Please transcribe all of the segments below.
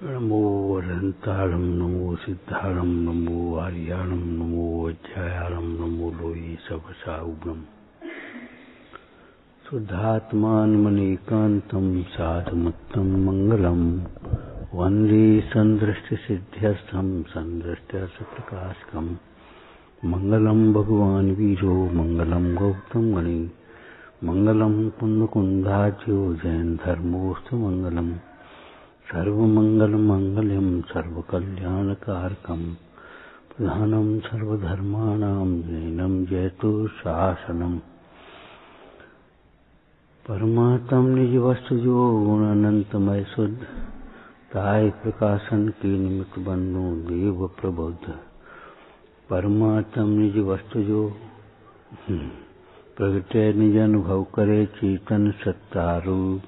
नमो अनंताणं नमो सिद्धाणं नमो आर्याणं नमो अज्ञायाणं नमो लोये सबसाउग्रम शुद्धात्मानमनेकान्तं साधुमत्तं मंगलम वन्दे संदृष्टिसिद्ध्यर्थं संदृष्ट्यर्थप्रकाशकम् मंगलम भगवान् वीरो मंगलम गौतम गणे मंगलम कुन्दकुन्दाज्यो जैन धर्मोऽस्तु मंगलम सर्वमंगलमंगल्यं सर्वकल्याणकारकं प्रधानं सर्वधर्माणां नैनं जयतु शासनम् परमात्म निज वस्तुजो गुणानंतमय शुद्ध ताय प्रकाशन के निमित्त बंधु देव प्रबुद्ध परमात्म निज वस्तुजो प्रगटे निज अनुभव करे चेतन सत्तारूप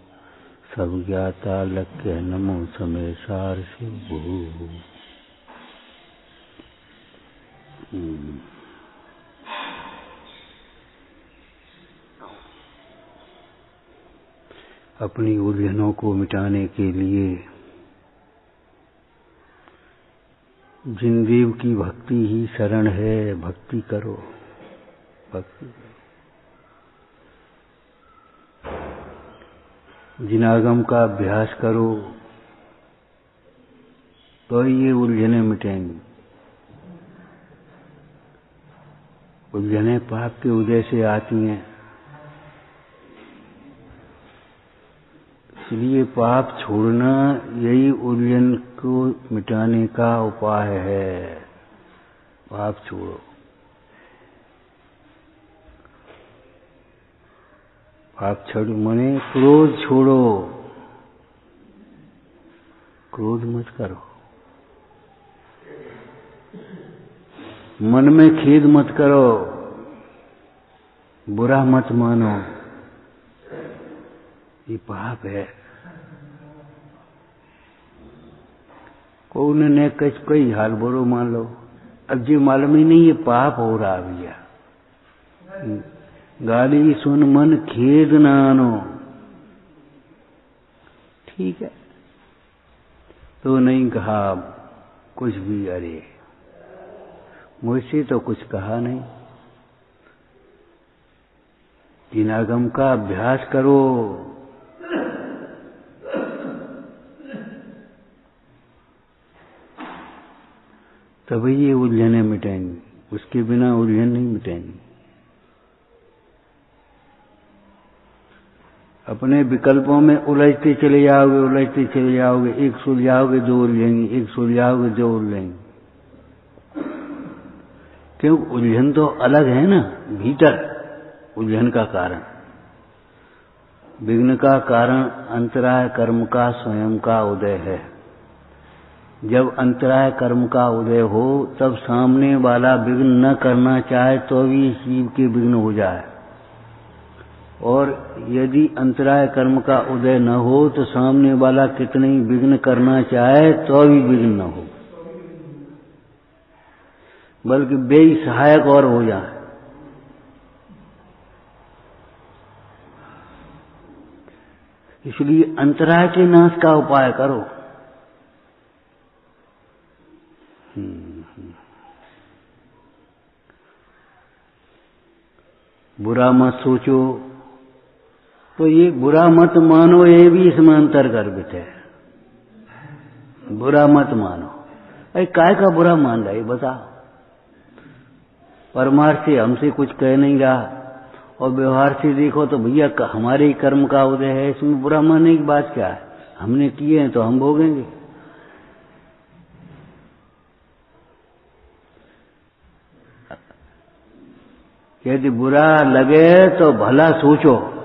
सब ज्ञाता लक्ष्य नमो समय सार शिव अपनी उलझनों को मिटाने के लिए जिन देव की भक्ति ही शरण है भक्ति करो भक्ति जिनागम का अभ्यास करो तो ये उलझने मिटेंगी। उलझने पाप के उदय से आती हैं, इसलिए पाप छोड़ना यही उलझन को मिटाने का उपाय है। पाप छोड़ो, पाप छोड़ो मने क्रोध छोड़ो, क्रोध मत करो, मन में खेद मत करो, बुरा मत मानो, ये पाप है। कोई ने कई हाल बुरो मान लो, अब जी मालूम ही नहीं ये पाप हो रहा भैया। गाली सुन मन खेद न आनो, ठीक है तो नहीं कहा कुछ भी, अरे मुझसे तो कुछ कहा नहीं। जिनागम का अभ्यास करो, तभी ये उलझने मिटेंगी, उसके बिना उलझन नहीं मिटेंगी। अपने विकल्पों में उलझते चले जाओगे, उलझते चले जाओगे, एक सुलझाओगे दो उलझेंगी, एक सुलझाओगे दो उलझेंगी। क्यों? उलझन तो अलग है ना, भीतर उलझन का कारण, विघ्न का कारण अंतराय कर्म का स्वयं का उदय है। जब अंतराय कर्म का उदय हो तब सामने वाला विघ्न न करना चाहे तो भी जीव के विघ्न हो जाए, और यदि अंतराय कर्म का उदय न हो तो सामने वाला कितने ही विघ्न करना चाहे तो भी विघ्न न हो, बल्कि बेसहायक और हो जाए। इसलिए अंतराय के नाश का उपाय करो। बुरा मत सोचो, तो ये बुरा मत मानो, ये भी इसमें अंतर्गर्भित है। बुरा मत मानो, अरे काय का बुरा मान रहा है बता। परमार्थ से हमसे कुछ कह नहीं रहा, और व्यवहार से देखो तो भैया हमारे ही कर्म का उदय है, इसमें बुरा मानने की बात क्या है। हमने किए हैं तो हम भोगेंगे। यदि बुरा लगे तो भला सोचो,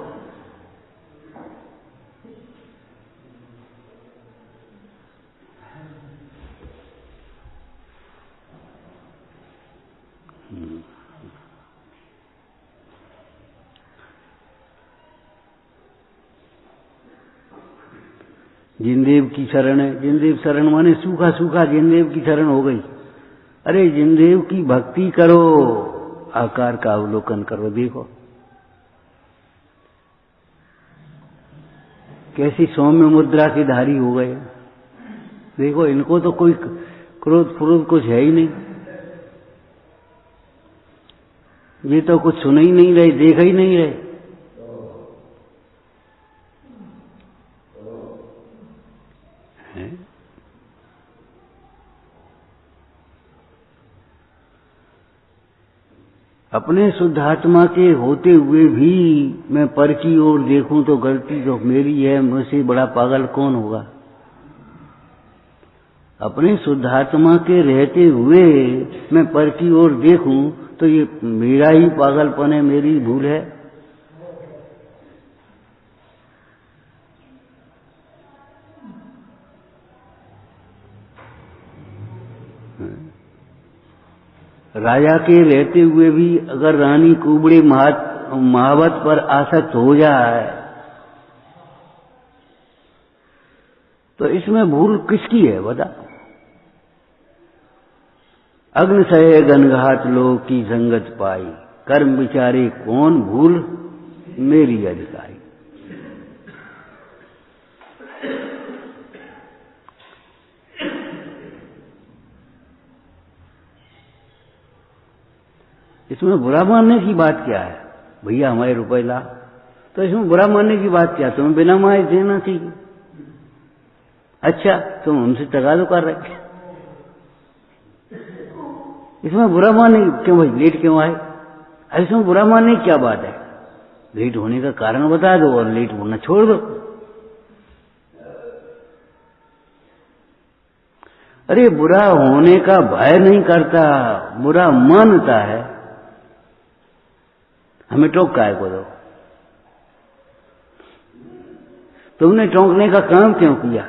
जिनदेव की शरण है। जिनदेव शरण माने सूखा सूखा जिनदेव की शरण हो गई। अरे जिनदेव की भक्ति करो, आकार का अवलोकन करो, देखो कैसी सौम्य मुद्रा के धारी हो गए। देखो इनको तो कोई क्रोध फ्रोध कुछ है ही नहीं, ये तो कुछ सुन ही नहीं रहे, देख ही नहीं रहे। अपने शुद्धात्मा के होते हुए भी मैं पर की ओर देखूं तो गलती तो मेरी है, मुझसे बड़ा पागल कौन होगा। अपने शुद्धात्मा के रहते हुए मैं पर की ओर देखूं तो ये मेरा ही पागलपन है, मेरी भूल है। राजा के रहते हुए भी अगर रानी कुबड़े महावत पर आसक्त हो जाए तो इसमें भूल किसकी है बता। अग्नि सहे गनघात लोग की संगत पाई, कर्म विचारे कौन भूल मेरी अधिकारी। इसमें बुरा मानने की बात क्या है? भैया हमारे रुपए ला, तो इसमें बुरा मानने की बात क्या? तुम्हें बिना मांगे देना चाहिए। अच्छा तुम हमसे तगादा कर रहे, इसमें बुरा मानने क्यों? भाई लेट क्यों आए? इसमें बुरा मानने की क्या बात है? लेट होने का कारण बता दो और लेट होना छोड़ दो। अरे बुरा होने का भय नहीं करता, बुरा मानता है। हमें टोक काय को दो? तुमने टोकने का काम क्यों किया?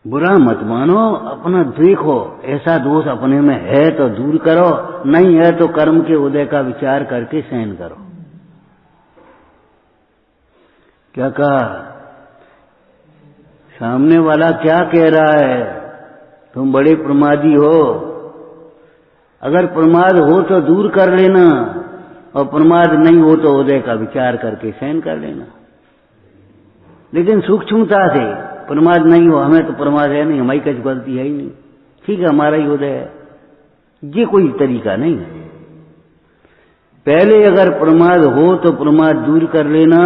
बुरा मत मानो, अपना देखो, ऐसा दोष अपने में है तो दूर करो, नहीं है तो कर्म के उदय का विचार करके सहन करो। क्या कहा? सामने वाला क्या कह रहा है? तुम बड़े प्रमादी हो, अगर प्रमाद हो तो दूर कर लेना और प्रमाद नहीं हो तो उदय का विचार करके सहन कर लेना। लेकिन सूक्ष्मता से प्रमाद नहीं हो, हमें तो प्रमाद है नहीं, हमारी कुछ गलती है ही नहीं, ठीक है हमारा ही उदय है, ये कोई तरीका नहीं है। पहले अगर प्रमाद हो तो प्रमाद दूर कर लेना,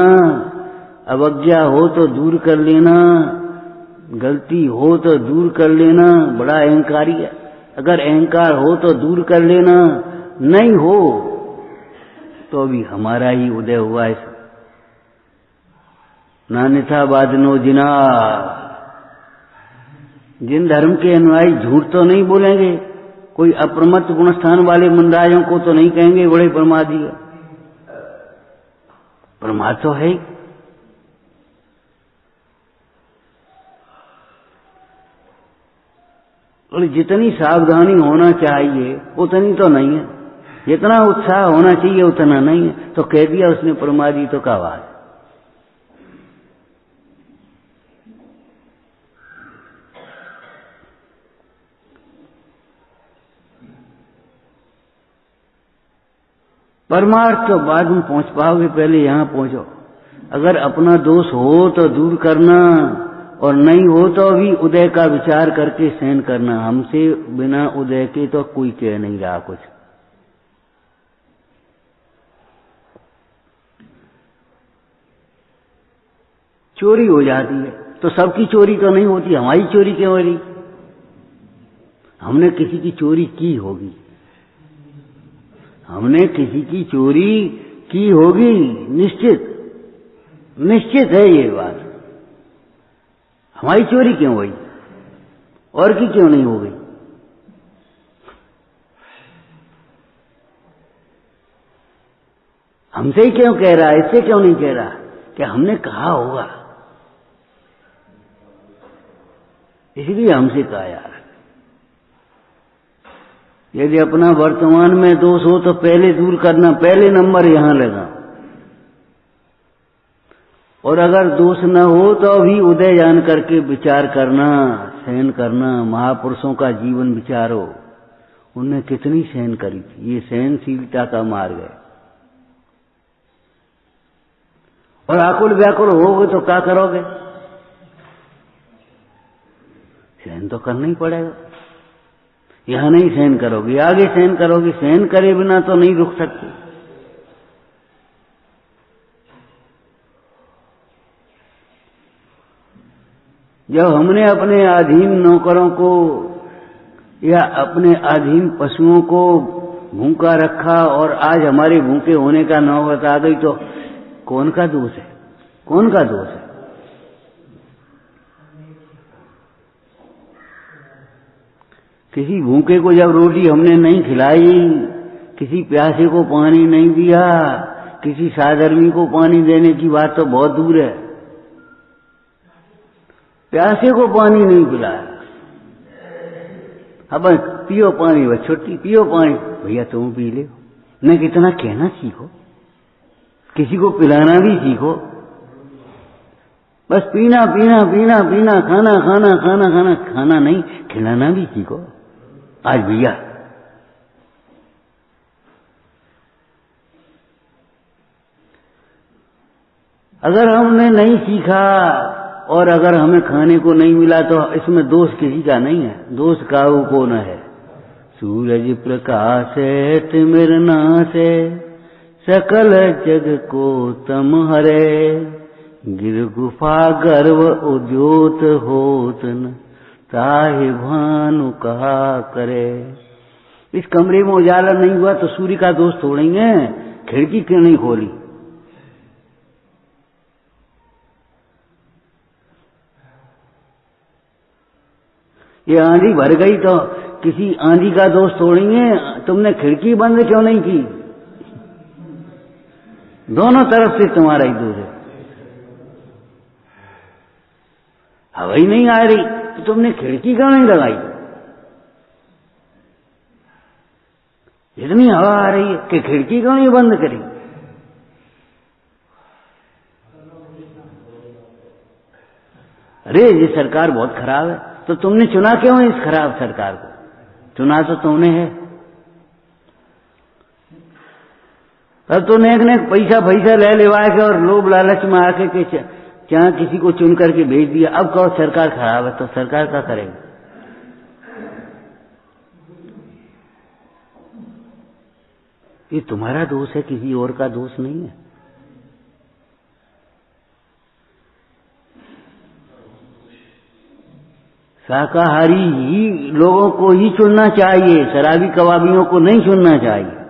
अवज्ञा हो तो दूर कर लेना, गलती हो तो दूर कर लेना। बड़ा अहंकारी है, अगर अहंकार हो तो दूर कर लेना, नहीं हो तो अभी हमारा ही उदय हुआ है। नान्यथा बादनो जिना, जिन धर्म के अनुयायी झूठ तो नहीं बोलेंगे, कोई अप्रमत्त गुणस्थान वाले मंदायों को तो नहीं कहेंगे बड़े प्रमादी है। प्रमाद तो है, और जितनी सावधानी होना चाहिए उतनी तो नहीं है, जितना उत्साह होना चाहिए उतना नहीं है। तो कह दिया उसने प्रमादी, तो क्या बात? परमार्थ तो बाद में पहुंच पाओगे, पहले यहां पहुंचो। अगर अपना दोष हो तो दूर करना, और नहीं हो तो भी उदय का विचार करके सहन करना। हमसे बिना उदय के तो कोई कह नहीं रहा कुछ। चोरी हो जाती है तो सबकी चोरी तो नहीं होती, हमारी चोरी क्यों हो रही? हमने किसी की चोरी की होगी, हमने किसी की चोरी की होगी, निश्चित निश्चित है ये बात। हमारी चोरी क्यों हुई और की क्यों नहीं हो गई? हमसे ही क्यों कह रहा है, इससे क्यों नहीं कह रहा कि हमने कहा होगा, इसलिए हमसे कहा। यार यदि अपना वर्तमान में दोष हो तो पहले दूर करना, पहले नंबर यहां लगा। और अगर दोष न हो तो भी उदय जान करके विचार करना, सहन करना। महापुरुषों का जीवन विचारो, उनने कितनी सहन करी थी। ये सहनशीलता का मार्ग है। और आकुल व्याकुल होगे तो क्या करोगे? सहन तो करना ही पड़ेगा। यहां नहीं सहन करोगे, आगे सहन करोगे। सहन करे बिना तो नहीं रुक सकते। जब हमने अपने अधीन नौकरों को या अपने अधीन पशुओं को भूखा रखा और आज हमारे भूखे होने का नौबत आ गई, तो कौन का दोष है? कौन का दोष है? किसी भूखे को जब रोटी हमने नहीं खिलाई, किसी प्यासे को पानी नहीं दिया, किसी साधर्मी को पानी देने की बात तो बहुत दूर है। प्यासे को पानी नहीं पिलाया, अब पियो पानी, बस छुट्टी, पियो पानी, भैया तुम पी ले। न कितना कहना सीखो, किसी को पिलाना भी सीखो। बस पीना पीना पीना पीना, खाना खाना खाना खाना, खाना नहीं खिलाना भी सीखो। आज भैया अगर हमने नहीं सीखा और अगर हमें खाने को नहीं मिला तो इसमें दोष किसी का नहीं है। दोष काऊ को न है। सूरज प्रकाश है तिमिर नासे, सकल जग को तम हरे, गिर गुफा गर्भ उद्योत होत न, ताहि भानु कहा करे। इस कमरे में उजाला नहीं हुआ तो सूर्य का दोष तोड़ेंगे। खिड़की क्यों नहीं खोली? ये आंधी भर गई तो किसी आंधी का दोष तोड़ेंगे। तुमने खिड़की बंद क्यों नहीं की? दोनों तरफ से तुम्हारा ही दोष है। हवा ही नहीं आ रही तो तुमने खिड़की क्यों नहीं लगाई? इतनी हवा आ रही है कि खिड़की क्यों नहीं बंद करी? अरे ये सरकार बहुत खराब है, तो तुमने चुना क्यों है इस खराब सरकार को? चुना तो तुमने है। अब तो नेक नेक पैसा ले लेवा के और लोभ लालच में आके के क्या किसी को चुन करके भेज दिया। अब कहो सरकार खराब है, तो सरकार क्या करेगी? ये तुम्हारा दोष है, किसी और का दोष नहीं है। शाकाहारी ही लोगों को ही चुनना चाहिए, शराबी कबाबियों को नहीं चुनना चाहिए।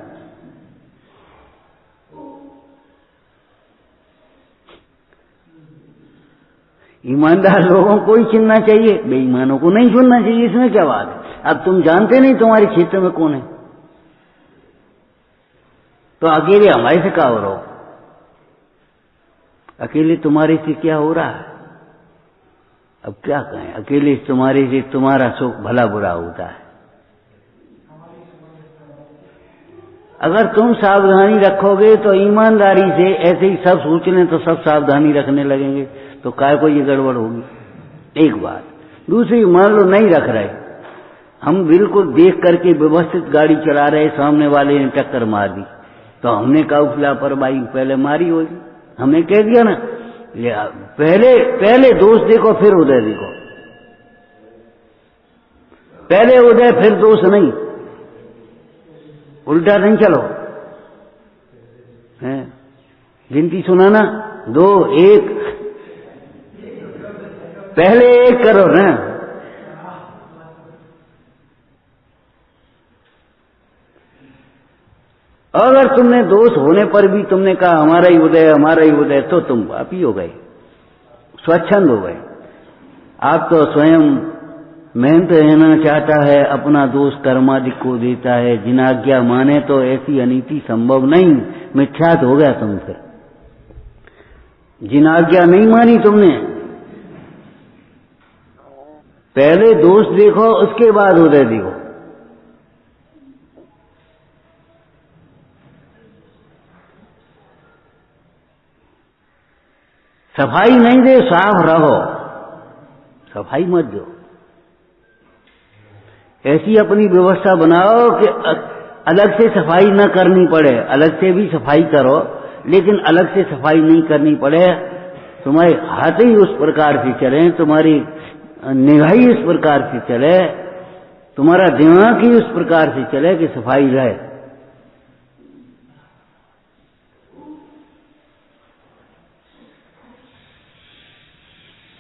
ईमानदार लोगों को ही चुनना चाहिए, बेईमानों को नहीं चुनना चाहिए। इसमें क्या बात है? अब तुम जानते नहीं तुम्हारे क्षेत्र में कौन है, तो अकेले हमारे से क्या हो रहा हो? अकेले तुम्हारे से क्या हो रहा है? अब क्या कहें, अकेले तुम्हारे से तुम्हारा सुख भला बुरा होता है। अगर तुम सावधानी रखोगे तो ईमानदारी से, ऐसे ही सब सोच लें तो सब सावधानी रखने लगेंगे, तो काय को ये गड़बड़ होगी। एक बात। दूसरी, मान लो नहीं रख रहे, हम बिल्कुल देख करके व्यवस्थित गाड़ी चला रहे, सामने वाले ने टक्कर मार दी, तो हमने कहा लापरवाही पहले मारी होगी। हमने कह दिया ना, पहले दोष देखो फिर उदय देखो। पहले उदय फिर दोष नहीं, उल्टा नहीं चलो। है गिनती सुनाना, 2 1, पहले 1 करो ना। अगर तुमने दोष होने पर भी तुमने कहा हमारा ही उदय, तो तुम पापी हो गए, स्वच्छंद हो गए। आप तो स्वयं मेहनत रहना चाहता है, अपना दोष कर्मादि को देता है, जिनाज्ञा माने तो ऐसी अनीति संभव नहीं। मिथ्यात हो गया तुम फिर। जिनाज्ञा नहीं मानी तुमने, पहले दोष देखो उसके बाद उदय देखो। सफाई नहीं दे, साफ रहो, सफाई मत दो। ऐसी अपनी व्यवस्था बनाओ कि अलग से सफाई न करनी पड़े। अलग से भी सफाई करो, लेकिन अलग से सफाई नहीं करनी पड़े। तुम्हारे हाथ ही उस प्रकार से चले, तुम्हारी निगाह ही उस प्रकार से चले, तुम्हारा दिमाग ही उस प्रकार से चले कि सफाई रहे।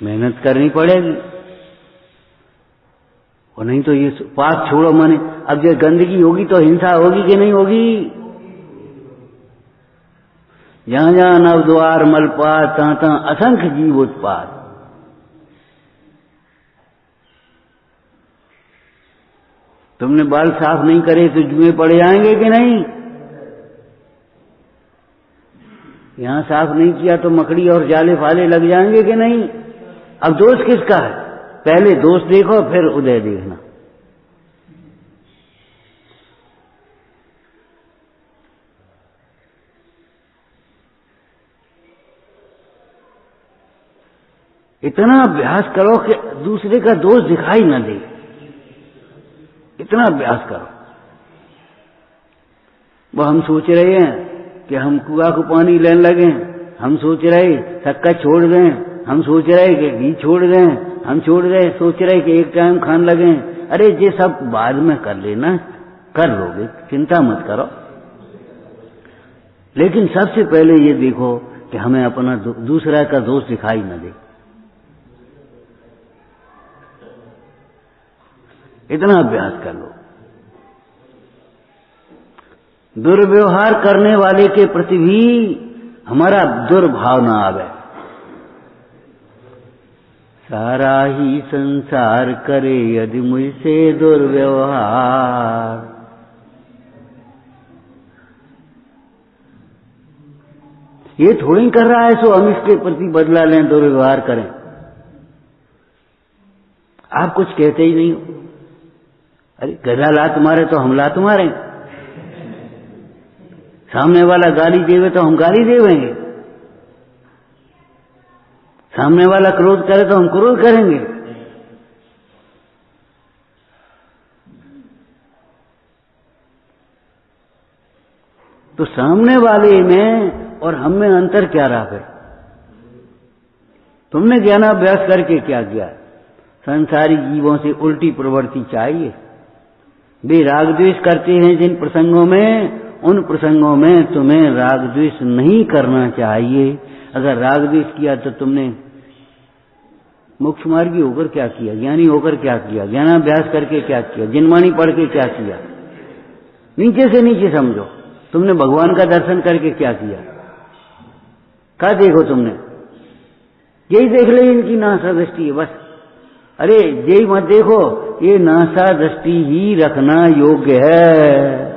मेहनत करनी पड़ेगी, और नहीं तो ये पाप छोड़ो माने। अब जब गंदगी होगी तो हिंसा होगी कि नहीं होगी? जहां जहां नवद्वार मलपात, तहां तहां असंख्य जीव उत्पात। तुमने बाल साफ नहीं करे तो जुए पड़ जाएंगे कि नहीं? यहां साफ नहीं किया तो मकड़ी और जाले फाले लग जाएंगे कि नहीं? अब दोष किसका है? पहले दोष देखो, फिर उदय देखना। इतना अभ्यास करो कि दूसरे का दोष दिखाई न दे। इतना अभ्यास करो। वो हम सोच रहे हैं कि हम कुआं को पानी लेने लगे, हम सोच रहे थक्का छोड़ दें, हम सोच रहे कि घी छोड़ दें, हम छोड़ रहे सोच रहे कि एक टाइम खाने लगे। अरे ये सब बाद में कर लेना, कर लोगे, चिंता मत करो। लेकिन सबसे पहले ये देखो कि हमें अपना दूसरा का दोष दिखाई न दे। इतना अभ्यास कर लो। दुर्व्यवहार करने वाले के प्रति भी हमारा दुर्भाव न आवे। सारा ही संसार करे यदि मुझसे दुर्व्यवहार। ये थोड़ी कर रहा है सो हम इसके प्रति बदला लें, दुर्व्यवहार करें। आप कुछ कहते ही नहीं हो। अरे गधा लात मारे तो हम लात मारें, सामने वाला गाली देवे तो हम गाली देवेंगे, सामने वाला क्रोध करे तो हम क्रोध करेंगे। तो सामने वाले में और हम में अंतर क्या रहा है? तुमने ज्ञानाभ्यास करके क्या किया? संसारी जीवों से उल्टी प्रवृत्ति चाहिए। वे राग द्वेष करते हैं जिन प्रसंगों में, उन प्रसंगों में तुम्हें राग द्वेष नहीं करना चाहिए। अगर राग द्वेष किया तो तुमने मोक्ष मार्गी होकर क्या किया? ज्ञानी होकर क्या किया? ज्ञानाभ्यास करके क्या किया? जिनवाणी पढ़ के क्या किया? नीचे से नीचे समझो, तुमने भगवान का दर्शन करके क्या किया? क्या देखो तुमने? यही देख ले, इनकी नासा दृष्टि है बस। अरे यही मत देखो, ये नासा दृष्टि ही रखना योग्य है।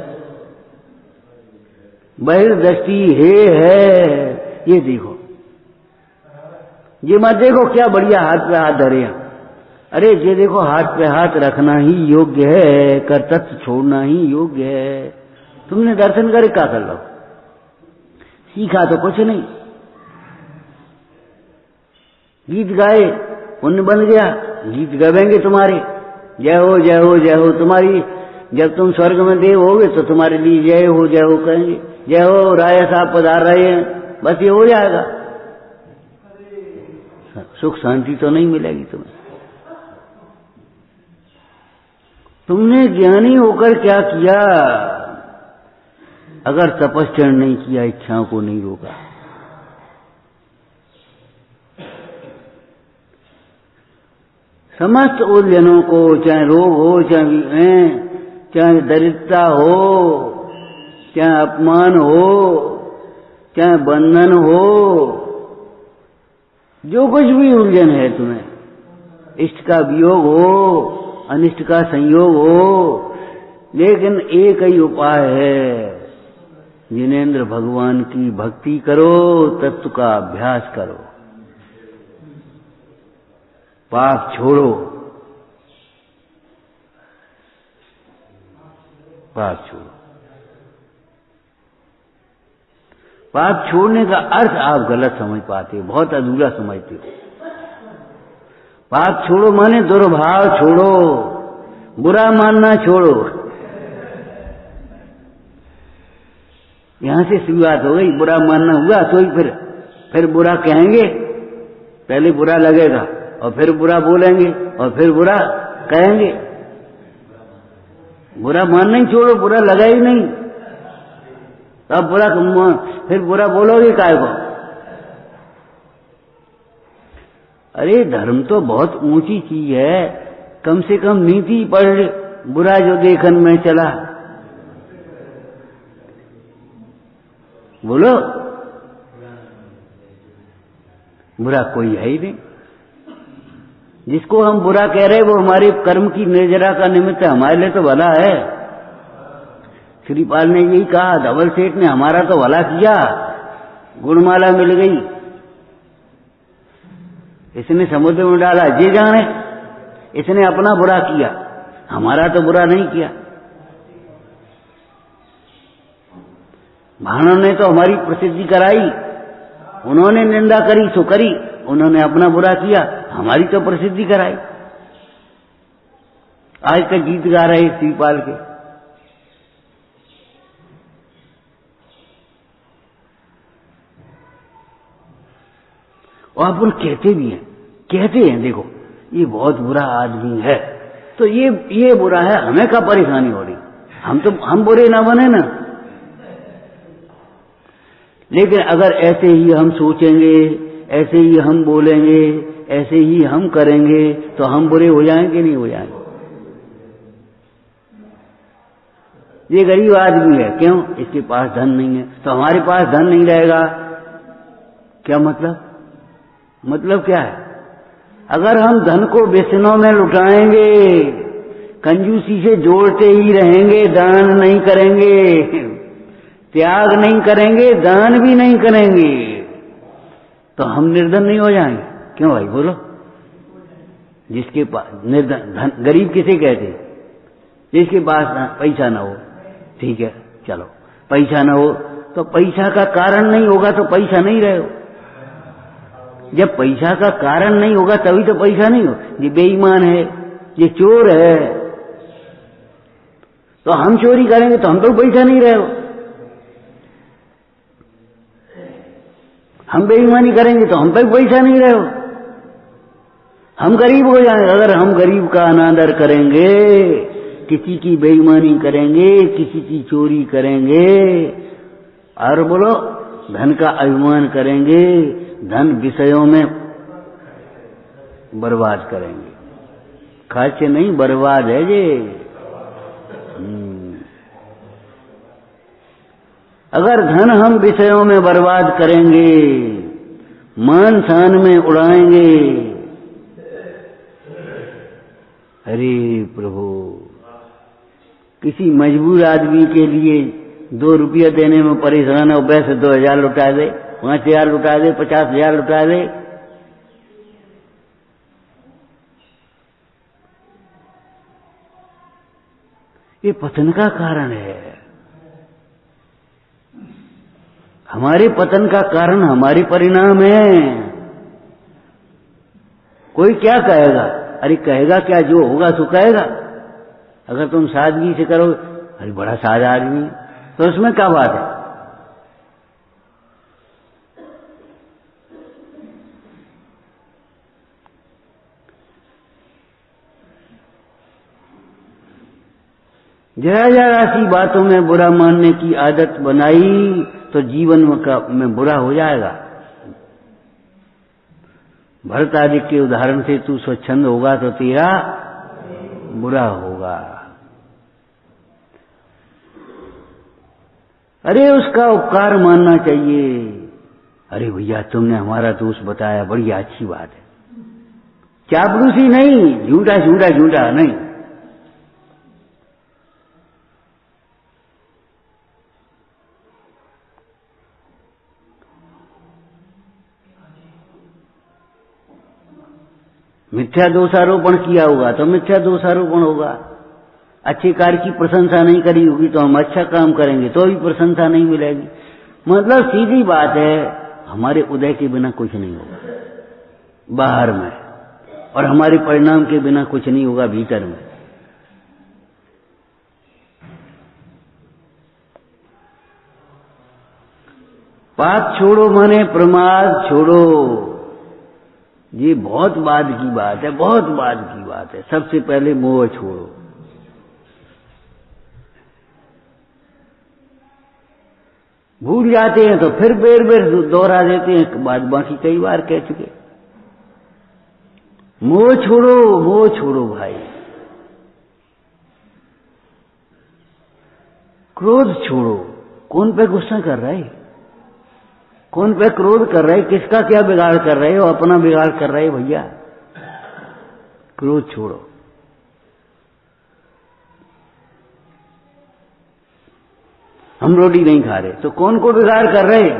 बहिर्दृष्टि है, ये देखो। ये मत देखो क्या बढ़िया हाथ पे हाथ धरे हैं। अरे ये देखो, हाथ पे हाथ रखना ही योग्य है, कर्तव्य छोड़ना ही योग्य है। तुमने दर्शन करे क्या कर लो? सीखा तो कुछ नहीं। गीत गाए, पुण्य बन गया, गीत गावेंगे तुम्हारे, जय हो जय हो जय हो। तुम्हारी जब तुम स्वर्ग में देव होगे तो तुम्हारे लिए जय हो कहेंगे। जय हो राय साहब पधार रहे हैं, बस ये हो जाएगा। सुख शांति तो नहीं मिलेगी तुम्हें। तुमने ज्ञानी होकर क्या किया? अगर तपस्या नहीं किया, इच्छाओं को नहीं रोका, समस्त उलझनों को, चाहे रोग हो, चाहे दरिद्रता हो, चाहे अपमान हो, चाहे बंधन हो, जो कुछ भी उलझन है तुम्हें, इष्ट का वियोग हो, अनिष्ट का संयोग हो, लेकिन एक ही उपाय है। जिनेंद्र भगवान की भक्ति करो, तत्व का अभ्यास करो, पाप छोड़ो, पाप छोड़ो। पाप छोड़ने का अर्थ आप गलत समझ पाते हो, बहुत अधूरा समझते हो। पाप छोड़ो माने दुर्भाव छोड़ो, बुरा मानना छोड़ो। यहां से शुरुआत हो गई, बुरा मानना हुआ तो ही फिर बुरा कहेंगे, पहले बुरा लगेगा और फिर बुरा बोलेंगे और फिर बुरा कहेंगे। बुरा मानना ही छोड़ो, बुरा लगा ही नहीं, अब बुरा फिर बुरा बोलोगे काय को? अरे धर्म तो बहुत ऊंची चीज है, कम से कम नीति पढ़, बुरा जो देखन में चला। बोलो, बुरा कोई है ही नहीं। जिसको हम बुरा कह रहे वो हमारे कर्म की निर्जरा का निमित्त है, हमारे लिए तो भला है। श्रीपाल ने यही कहा, धवल सेठ ने हमारा तो भला किया, गुणमाला मिल गई, इसने समुद्र में डाला, जे जाने इसने अपना बुरा किया, हमारा तो बुरा नहीं किया। भाणों ने तो हमारी प्रसिद्धि कराई, उन्होंने निंदा करी सो करी, उन्होंने अपना बुरा किया, हमारी तो प्रसिद्धि कराई। आज तक गीत गा रहे श्रीपाल के। और अपन कहते भी हैं, देखो ये बहुत बुरा आदमी है, तो ये बुरा है, हमें क्या परेशानी हो रही, हम बुरे ना बने ना। लेकिन अगर ऐसे ही हम सोचेंगे, ऐसे ही हम बोलेंगे, ऐसे ही हम करेंगे, तो हम बुरे हो जाएंगे नहीं हो जाएंगे। ये गरीब आदमी है, क्यों? इसके पास धन नहीं है, तो हमारे पास धन नहीं रहेगा, क्या मतलब क्या है? अगर हम धन को व्यसनों में लुटाएंगे, कंजूसी से जोड़ते ही रहेंगे, दान नहीं करेंगे, त्याग नहीं करेंगे, दान भी नहीं करेंगे, तो हम निर्धन नहीं हो जाएंगे? क्यों भाई बोलो? जिसके पास निर्धन, गरीब किसे कहते? जिसके पास पैसा ना हो, ठीक है चलो, पैसा ना हो तो पैसा का कारण नहीं होगा तो पैसा नहीं रहे हो। जब पैसा का कारण नहीं होगा तभी तो पैसा नहीं हो। ये बेईमान है, ये चोर है, तो हम चोरी करेंगे तो हम तो पैसा नहीं रहे हो। हम बेईमानी करेंगे तो हम पे पैसा नहीं रहे हो। हम गरीब हो जाएंगे अगर हम गरीब का अनादर करेंगे, किसी की बेईमानी करेंगे, किसी की चोरी करेंगे, और बोलो धन का अभिमान करेंगे, धन विषयों में बर्बाद करेंगे। खर्च नहीं, बर्बाद है ये। अगर धन हम विषयों में बर्बाद करेंगे, मान शान में उड़ाएंगे, अरे प्रभु, किसी मजबूर आदमी के लिए 2 रुपया देने में परेशान है, वैसे 2000 लुटा दे, 5000 लुटा दे, 50,000 लुटा दे। ये पतन का कारण है। हमारे पतन का कारण हमारे परिणाम है। कोई क्या कहेगा? अरे कहेगा क्या, जो होगा सो कहेगा। अगर तुम सादगी से करो, अरे बड़ा सादा आदमी, तो उसमें क्या बात है? जरा जरा सी बातों में बुरा मानने की आदत बनाई तो जीवन में बुरा हो जाएगा। भरत आदि के उदाहरण से तू स्वच्छंद होगा तो तेरा बुरा होगा। अरे उसका उपकार मानना चाहिए। अरे भैया तुमने हमारा दोष बताया, बड़ी अच्छी बात है। चापलूसी नहीं, झूठा नहीं। मिथ्या दोषारोपण किया होगा तो मिथ्या दोषारोपण होगा। अच्छे कार्य की प्रशंसा नहीं करी होगी तो हम अच्छा काम करेंगे तो भी प्रशंसा नहीं मिलेगी। मतलब सीधी बात है, हमारे उदय के बिना कुछ नहीं होगा बाहर में, और हमारे परिणाम के बिना कुछ नहीं होगा भीतर में। पाप छोड़ो माने प्रमाद छोड़ो। ये बहुत बाद की बात है, बहुत बाद की बात है। सबसे पहले मोह छोड़ो। भूल जाते हैं तो फिर बेर बेर दोहरा देते हैं, बात बाकी कई बार कह चुके। मोह छोड़ो, मोह छोड़ो भाई। क्रोध छोड़ो। कौन पे गुस्सा कर रहा है, कौन पे क्रोध कर रहा है, किसका क्या बिगाड़ कर रहे हो? अपना बिगाड़ कर रहे हो भैया। क्रोध छोड़ो। हम रोटी नहीं खा रहे तो कौन को बिगाड़ कर रहे?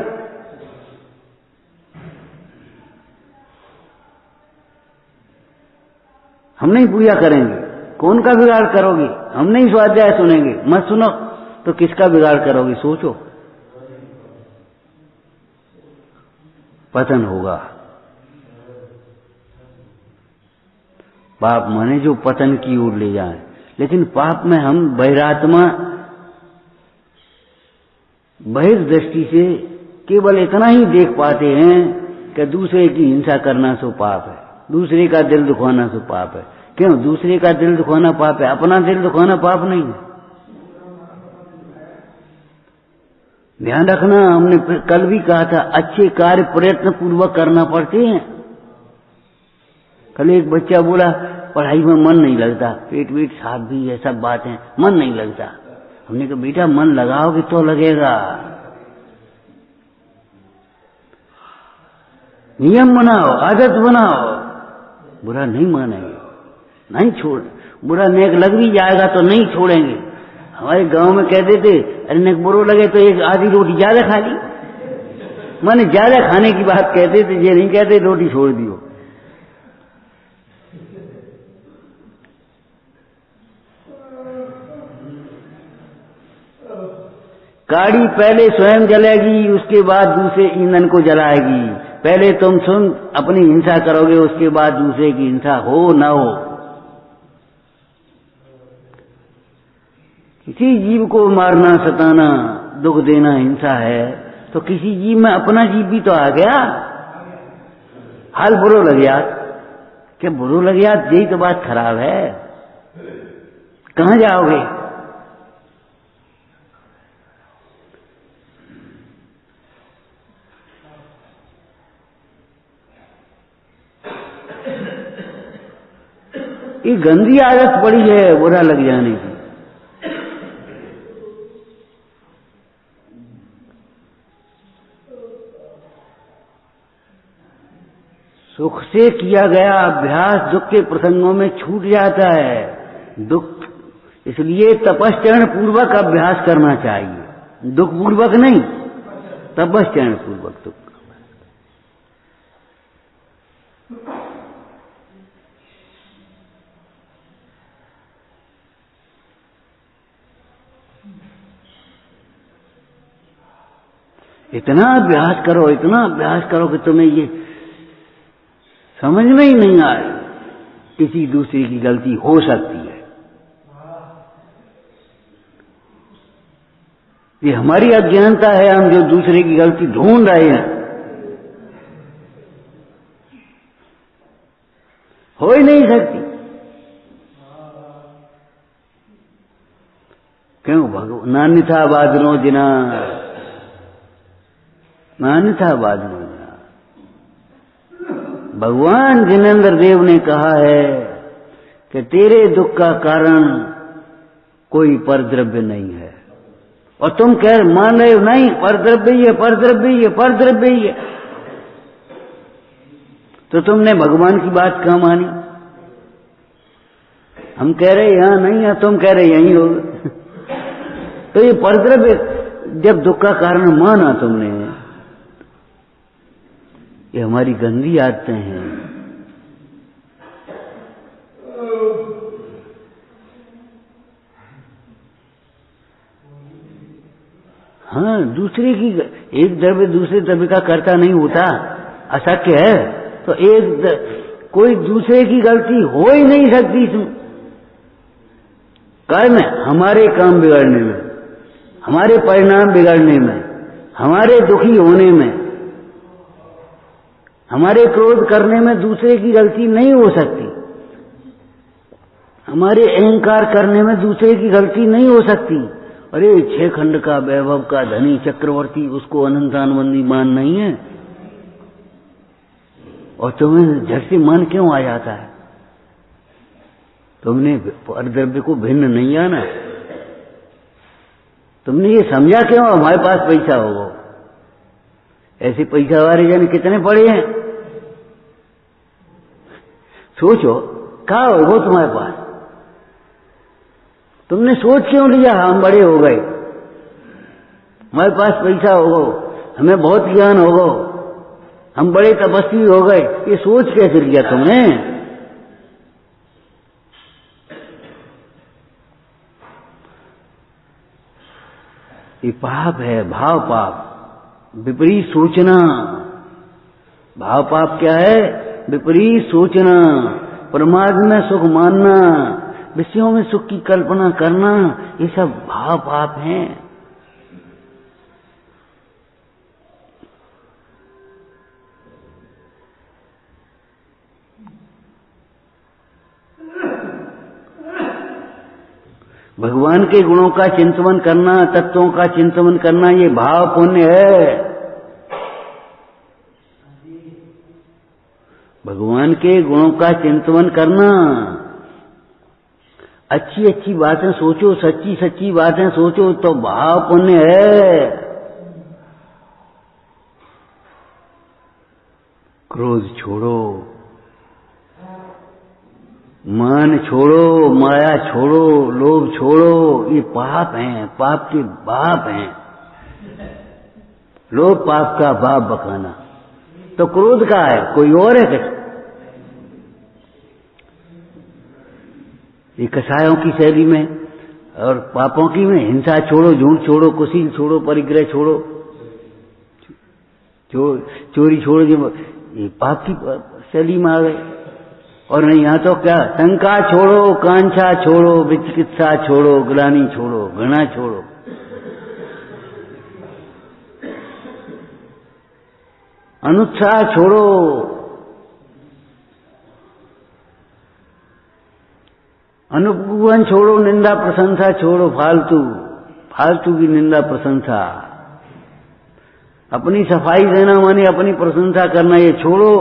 हम नहीं पूजा करेंगे, कौन का बिगाड़ करोगे? हम नहीं स्वाध्याय सुनेंगे, मत सुनो, तो किसका बिगाड़ करोगे? सोचो, पतन होगा। पाप माने जो पतन की ओर ले जाए। लेकिन पाप में हम बहिरात्मा, बहिर्दृष्टि से केवल इतना ही देख पाते हैं कि दूसरे की हिंसा करना सो पाप है, दूसरे का दिल दुखाना सो पाप है। क्यों? दूसरे का दिल दुखाना पाप है, अपना दिल दुखाना पाप नहीं है। ध्यान रखना, हमने कल भी कहा था, अच्छे कार्य प्रयत्न पूर्वक करना पड़ते हैं। कल एक बच्चा बोला पढ़ाई में मन नहीं लगता, पेट वेट साफ भी है, सब बात है, मन नहीं लगता। हमने कहा बेटा मन लगाओगे तो लगेगा। नियम बनाओ, आदत बनाओ। बुरा नहीं मानेंगे, नहीं छोड़। बुरा नेक लग भी जाएगा तो नहीं छोड़ेंगे। हमारे गांव में कहते थे, अरे नेक बुरो लगे तो एक आधी रोटी ज्यादा खा ली। माने ज्यादा खाने की बात कहते थे, ये नहीं कहते रोटी छोड़ दियो। गाड़ी पहले स्वयं जलेगी, उसके बाद दूसरे ईंधन को जलाएगी। पहले तुम सुन अपनी हिंसा करोगे, उसके बाद दूसरे की हिंसा हो न हो। किसी जीव को मारना, सताना, दुख देना हिंसा है, तो किसी जीव में अपना जीव भी तो आ गया। हाल बुरो लग गया, क्या बुरो लग गया? यही तो बात खराब है। कहां जाओगे? ये गंदी आदत पड़ी है बुरा लग जाने की। सुख से किया गया अभ्यास दुख के प्रसंगों में छूट जाता है। दुख इसलिए तपश्चरण पूर्वक अभ्यास करना चाहिए, दुख पूर्वक नहीं, तपश्चरण पूर्वक दुख। इतना अभ्यास करो, इतना अभ्यास करो कि तुम्हें ये समझ में ही नहीं आए किसी दूसरे की गलती हो सकती है। ये हमारी अज्ञानता है, हम जो दूसरे की गलती ढूंढ रहे हैं। हो ही नहीं सकती। क्यों? भगवान नान्यथा बादनो जिना, नान्यथा बादनो जिना। भगवान जिनेन्द्र देव ने कहा है कि तेरे दुख का कारण कोई परद्रव्य नहीं है, और तुम कह मान रहे हो नहीं परद्रव्य ही है, परद्रव्य ही है, परद्रव्य ही है। तो तुमने भगवान की बात कहाँ मानी? हम कह रहे यहां नहीं है, तुम कह रहे यहीं हो। तो ये परद्रव्य जब दुख का कारण माना तुमने, ये हमारी गंदी आदतें हैं। हाँ, दूसरे की, एक द्रव्य दूसरे द्रव्य का कर्ता नहीं होता, अशक्य है। तो कोई दूसरे की गलती हो ही नहीं सकती इसमें। कर्म हमारे काम बिगड़ने में, हमारे परिणाम बिगड़ने में, हमारे दुखी होने में, हमारे क्रोध करने में दूसरे की गलती नहीं हो सकती, हमारे अहंकार करने में दूसरे की गलती नहीं हो सकती। अरे 6 खंड का वैभव का धनी चक्रवर्ती, उसको अनंतानुबंधी मान नहीं है, और तुम्हें झट से मन क्यों आ जाता है? तुमने परद्रव्य को भिन्न नहीं जाना, तुमने ये समझा क्यों हमारे पास पैसा होगा। ऐसे पैसा वाले जन कितने पड़े हैं, सोचो क्या होगा तुम्हारे पास। तुमने सोच क्यों लिया हम बड़े हो गए, हमारे पास पैसा होगा, हमें बहुत ज्ञान होगा, हम बड़े तपस्वी हो गए, ये सोच कैसे लिया तुमने? ये पाप है, भाव पाप, विपरीत सोचना। भाव पाप क्या है? विपरीत सोचना, प्रमाद में सुख मानना, विषयों में सुख की कल्पना करना, ये सब भाव पाप हैं। भगवान के गुणों का चिंतन करना, तत्वों का चिंतन करना, ये भाव पुण्य है। भगवान के गुणों का चिंतन करना, अच्छी अच्छी बातें सोचो, सच्ची सच्ची बातें सोचो, तो भाव पुण्य है। क्रोध छोड़ो, मान छोड़ो, माया छोड़ो, लोभ छोड़ो, ये पाप हैं, पाप के बाप हैं। लोभ पाप का बाप बकाना। तो क्रोध का है, कोई और है क्या? ये कसायों की शैली में और पापों की में हिंसा छोड़ो, झूठ छोड़ो, कुशील छोड़ो, परिग्रह छोड़ो, चोरी छोड़ो, ये पाप की शैली में आ गए। और नहीं, यहाँ तो क्या, शंका छोड़ो, कांक्षा छोड़ो, विचिकित्सा छोड़ो, ग्लानि छोड़ो, घृणा छोड़ो। अनुत्साह छोड़ो, अनुपूवन छोड़ो, निंदा प्रशंसा छोड़ो, फालतू की निंदा प्रशंसा। अपनी सफाई देना माने अपनी प्रशंसा करना, ये छोड़ो।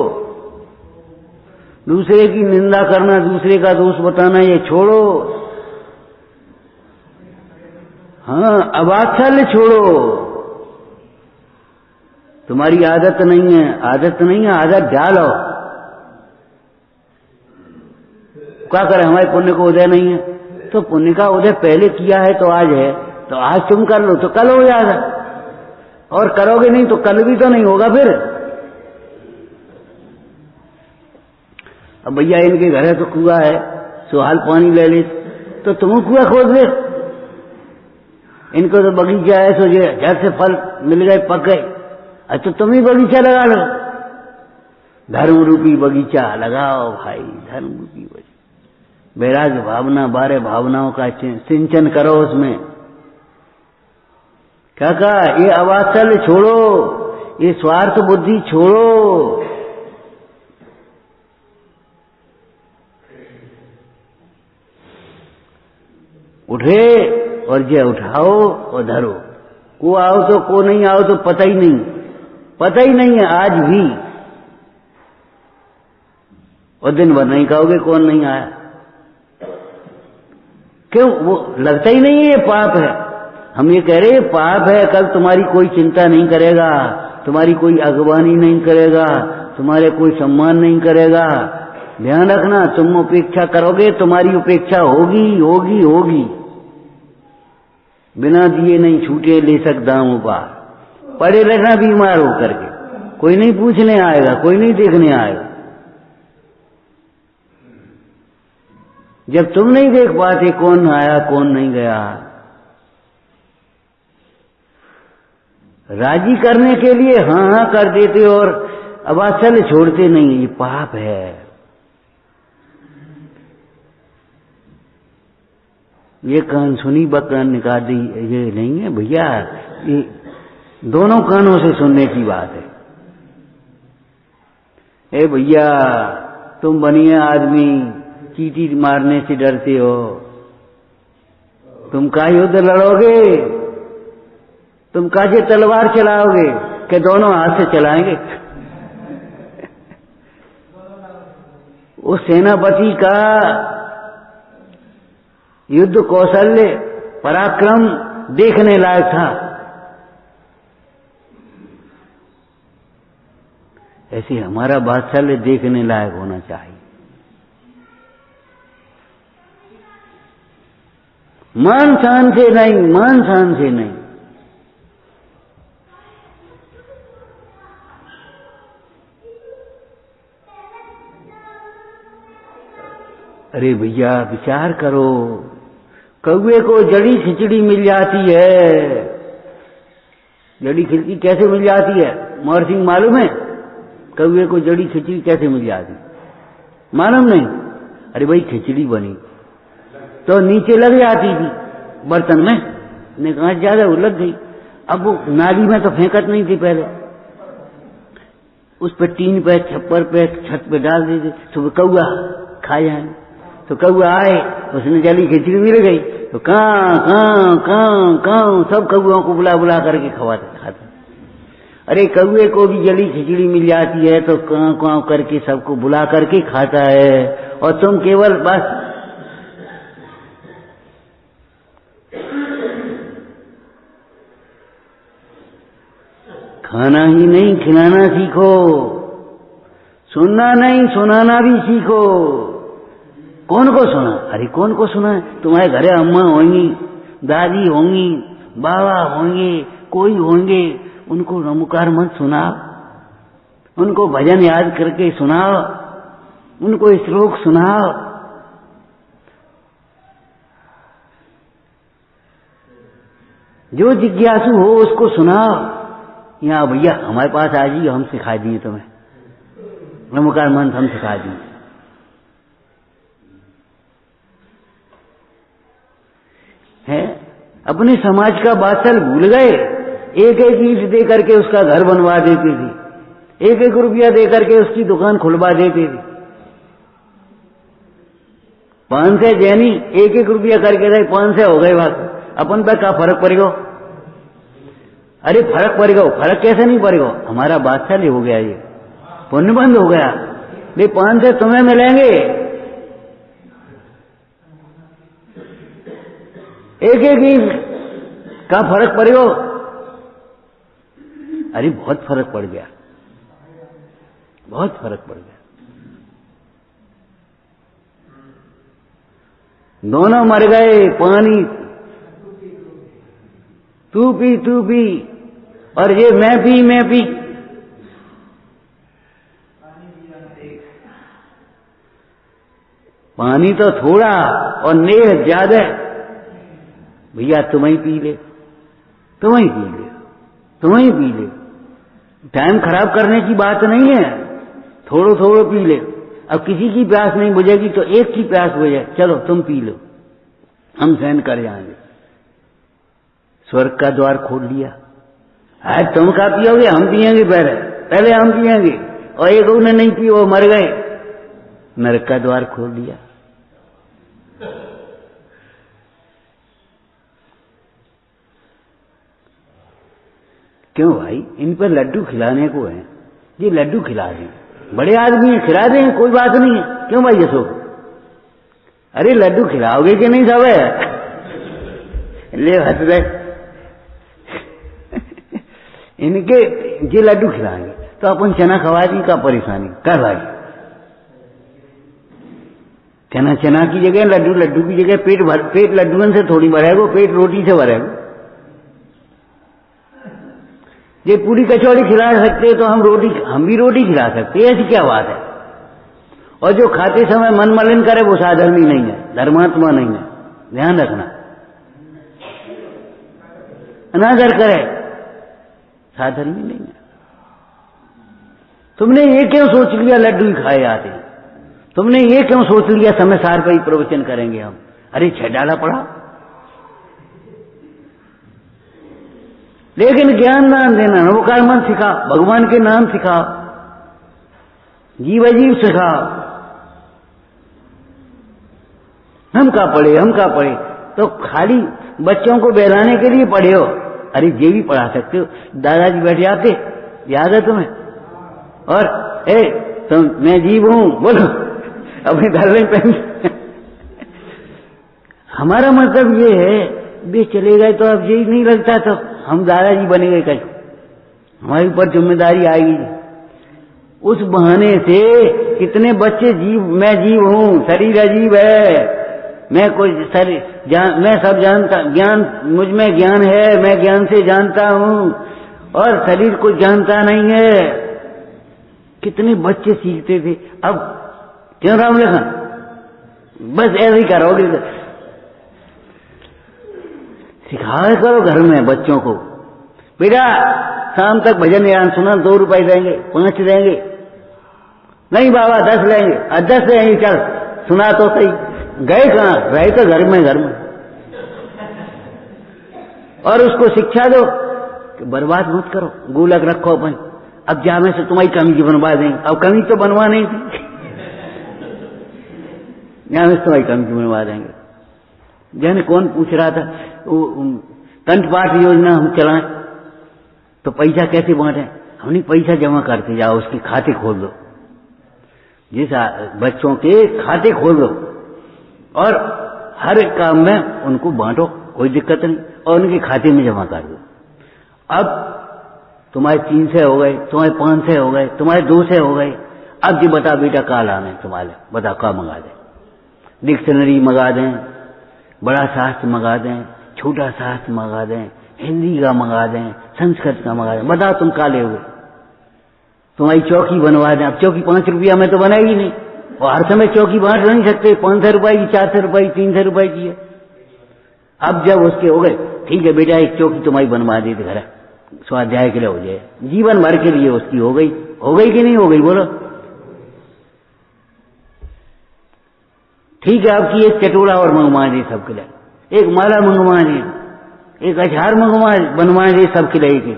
दूसरे की निंदा करना, दूसरे का दोष बताना, ये छोड़ो। हाँ, अवात्सल्य छोड़ो। तुम्हारी आदत नहीं है, आदत डालो। क्या करे, हमारे पुण्य को उदय नहीं है, तो पुण्य का उदय पहले किया है तो आज है, तो आज तुम कर लो तो कल हो जाएगा, और करोगे नहीं तो कल भी तो नहीं होगा। फिर अब भैया इनके घर है तो कुआं है, सुहाल पानी ले ले, तो तुम कुआं खोद ले। इनको तो बगीचा है, सो झट से फल मिल गए, पक गए, अच्छा तुम ही बगीचा लगा लो। धर्म रूपी बगीचा लगाओ भाई, धर्म रूपी बगीचा। वैराग्य भावना, 12 भावनाओं का सिंचन करो उसमें। क्या कहा? ये अवात्सल्य छोड़ो, ये स्वार्थ बुद्धि छोड़ो। उठे और जे उठाओ और धरो। को आओ तो को नहीं आओ तो पता ही नहीं है आज भी। और दिन भर नहीं कहोगे कौन नहीं आया। क्यों? वो लगता ही नहीं है ये पाप है। हम ये कह रहे हैं पाप है, कल तुम्हारी कोई चिंता नहीं करेगा, तुम्हारी कोई अगवानी नहीं करेगा, तुम्हारे कोई सम्मान नहीं करेगा। ध्यान रखना, तुम उपेक्षा करोगे, तुम्हारी उपेक्षा होगी। बिना दिए नहीं छूटे ले सकता हूं पार। पड़े रहना बीमार होकर के, कोई नहीं पूछने आएगा, कोई नहीं देखने आएगा। जब तुम नहीं देख पाते कौन आया कौन नहीं गया, राजी करने के लिए हाँ कर देते और अवात्सल्य छोड़ते नहीं, ये पाप है। ये कान सुनी बकान निकाल दी, ये नहीं है भैया। दोनों कानों से सुनने की बात है। ए भैया, तुम बनिए आदमी, चींटी मारने से डरते हो, तुम का युद्ध लड़ोगे, तुम कासे तलवार चलाओगे, कि दोनों हाथ से चलाएंगे। उस सेनापति का युद्ध कौशल्य, पराक्रम देखने लायक था। ऐसे हमारा बात्सल्य देखने लायक होना चाहिए। मान शान से नहीं, मान शान से नहीं। अरे भैया विचार करो, कौवे को जड़ी खिचड़ी मिल जाती है। जड़ी खिचड़ी कैसे मिल जाती है मोहर सिंह मालूम है? कौवे को जड़ी खिचड़ी कैसे मिल जाती, मालूम नहीं? अरे भाई खिचड़ी बनी तो नीचे लग जाती थी बर्तन में, ने कहा ज्यादा वो लग गई। अब वो नाली में तो फेंकत नहीं थी पहले, उस पर टीन पे, छप्पर पे, छत पे डाल देते, तो कौआ खा जाए। तो कौआ आए, उसने जली खिचड़ी मिल गई तो कां कां कां कां सब कौओं को बुला बुला करके खवाते खाते। अरे कौए को भी जली खिचड़ी मिल जाती है तो कां कां करके सबको बुला करके खाता है, और तुम केवल बस खाना ही नहीं खिलाना सीखो, सुनना नहीं सुनाना भी सीखो। कौन को सुना? अरे कौन को सुना है? तुम्हारे घरे अम्मा होंगी, दादी होंगी, बाबा होंगे, कोई होंगे, उनको नमकार मत सुनाओ, उनको भजन याद करके सुनाओ, उनको श्लोक सुनाओ। जो जिज्ञासु हो उसको सुनाओ। यहाँ भैया हमारे पास आ जाइए, हम सिखा दिए तुम्हें नमकार मंत्र, हम सिखा दिए। है अपने समाज का बादशाह भूल गए। एक एक ईंट दे करके उसका घर बनवा देती थी, एक एक रुपया दे करके उसकी दुकान खुलवा देती थी। 500 जैनी एक एक रुपया करके रहे, 500 हो गए बात। अपन पे क्या फर्क पड़ेगा? अरे फर्क पड़ेगा, फर्क कैसे नहीं पड़ेगा? हमारा बादशाह ले हो गया, ये पुण्य बंद हो गया। ये 500 तुम्हें मिलेंगे, एक एक ईंट का फर्क पड़ेगा। अरे बहुत फर्क पड़ गया, बहुत फर्क पड़ गया। दोनों मर गए। पानी तू पी, और ये मैं पी। पानी तो थोड़ा और नेह ज्यादा। भैया तुम ही पी ले, तुम ही पी ले। टाइम खराब करने की बात नहीं है, थोड़ो थोड़ो पी ले। अब किसी की प्यास नहीं बुझेगी तो एक की प्यास बुझे, चलो तुम पी लो, हम सहन कर जाएंगे। स्वर्ग का द्वार खोल लिया। आज तुम का पियोगे, हम पिएंगे पहले हम पिएंगे, और एक ने नहीं पी, वो मर गए। नरक का द्वार खोल दिया। क्यों भाई? इन पर लड्डू खिलाने को है, ये लड्डू खिला दें, बड़े आदमी हैं, खिला दें, कोई बात नहीं है। क्यों भाई ये सोच? अरे लड्डू खिलाओगे कि नहीं सब है? ले हंस रहे इनके ये लड्डू खिलाएंगे तो अपन चना खवा दी, का परेशानी कर भाई। चना की जगह लड्डू की जगह पेट लड्डुओं से थोड़ी भरेगा, पेट रोटी से भरेगा। ये पूरी कचौड़ी खिला सकते तो हम भी रोटी खिला सकते, ऐसी क्या बात है? और जो खाते समय मन मलिन करे वो साधर्मी नहीं है, धर्मात्मा नहीं है, ध्यान रखना। अनादर करे साधर्मी नहीं है। तुमने ये क्यों सोच लिया लड्डू ही खाए आते? तुमने ये क्यों सोच लिया समय सार पर ही प्रवचन करेंगे हम? अरे 6 डाला पड़ा, लेकिन ज्ञान दान देना, नवकार मन सिखा, भगवान के नाम सिखा, जीव अजीव सिखा। हम का पढ़े तो खाली बच्चों को बहलाने के लिए पढ़े हो? अरे ये भी पढ़ा सकते हो। दादाजी बैठे आते, याद है तुम्हें? और तुम मैं जीव हूं बोलो, अपने घर में पहन। हमारा मतलब ये है, वे चले गए तो अब यही नहीं लगता, तो हम दादाजी बने गए कैसे? हमारे ऊपर जिम्मेदारी आएगी। उस बहाने से कितने बच्चे मैं जीव हूं, शरीर अजीब है, मैं कोई मैं सब जानता, ज्ञान मुझ में ज्ञान है, मैं ज्ञान से जानता हूं, और शरीर को जानता नहीं है। कितने बच्चे सीखते थे। अब क्यों राम लखन, बस ऐसे ही करोगे, सिखाया करो घर में बच्चों को। बेटा शाम तक भजन यान सुना, 2 रुपए देंगे, 5 देंगे। नहीं बाबा 10 लेंगे, 10 लेंगे, चल सुना तो सही। गए कहां? रहे तो घर में। और उसको शिक्षा दो कि बर्बाद मत करो, गुलक रखो अपन। अब जामे से तुम्हारी कमी बनवा देंगे। अब कमी तो बनवा नहीं थी, जामे से तुम्हारी कमी बनवा देंगे। जाने कौन पूछ रहा था, कंठपाठ योजना हम चलाएं तो पैसा कैसे बांटे? हमने पैसा जमा करते जाओ, उसके खाते खोल दो, जिस बच्चों के खाते खोल दो, और हर एक काम में उनको बांटो, कोई दिक्कत नहीं, और उनके खाते में जमा कर दो। अब तुम्हारे 300 हो गए, तुम्हारे 500 हो गए, तुम्हारे 200 हो गए। अब जी बता बेटा का लाना है तुम्हारे, बता का मंगा दें? डिक्शनरी मंगा दें, बड़ा शास्त्र मंगा दें, छोटा शास्त्र मंगा दें, हिंदी का मंगा दें, संस्कृत का मंगा दें, बताओ तुम का लेोगे? तुम्हारी चौकी बनवा दें। अब चौकी 5 रुपया में तो बनाएगी नहीं, और हर समय चौकी बांट नहीं सकते। 500 रुपए की, 400 रुपए की, 300 रुपए की है। अब जब उसके हो गए, ठीक है बेटा एक चौकी तुम्हारी बनवा दी घर, स्वाध्याय के लिए हो जाए, जीवन भर के लिए उसकी हो गई कि नहीं हो गई? बोलो ठीक है। आपकी एक चटोरा और मंगवा दी सबके लिए, एक माला मंगवा दी, एक अचार बनवा दी सबके लिए।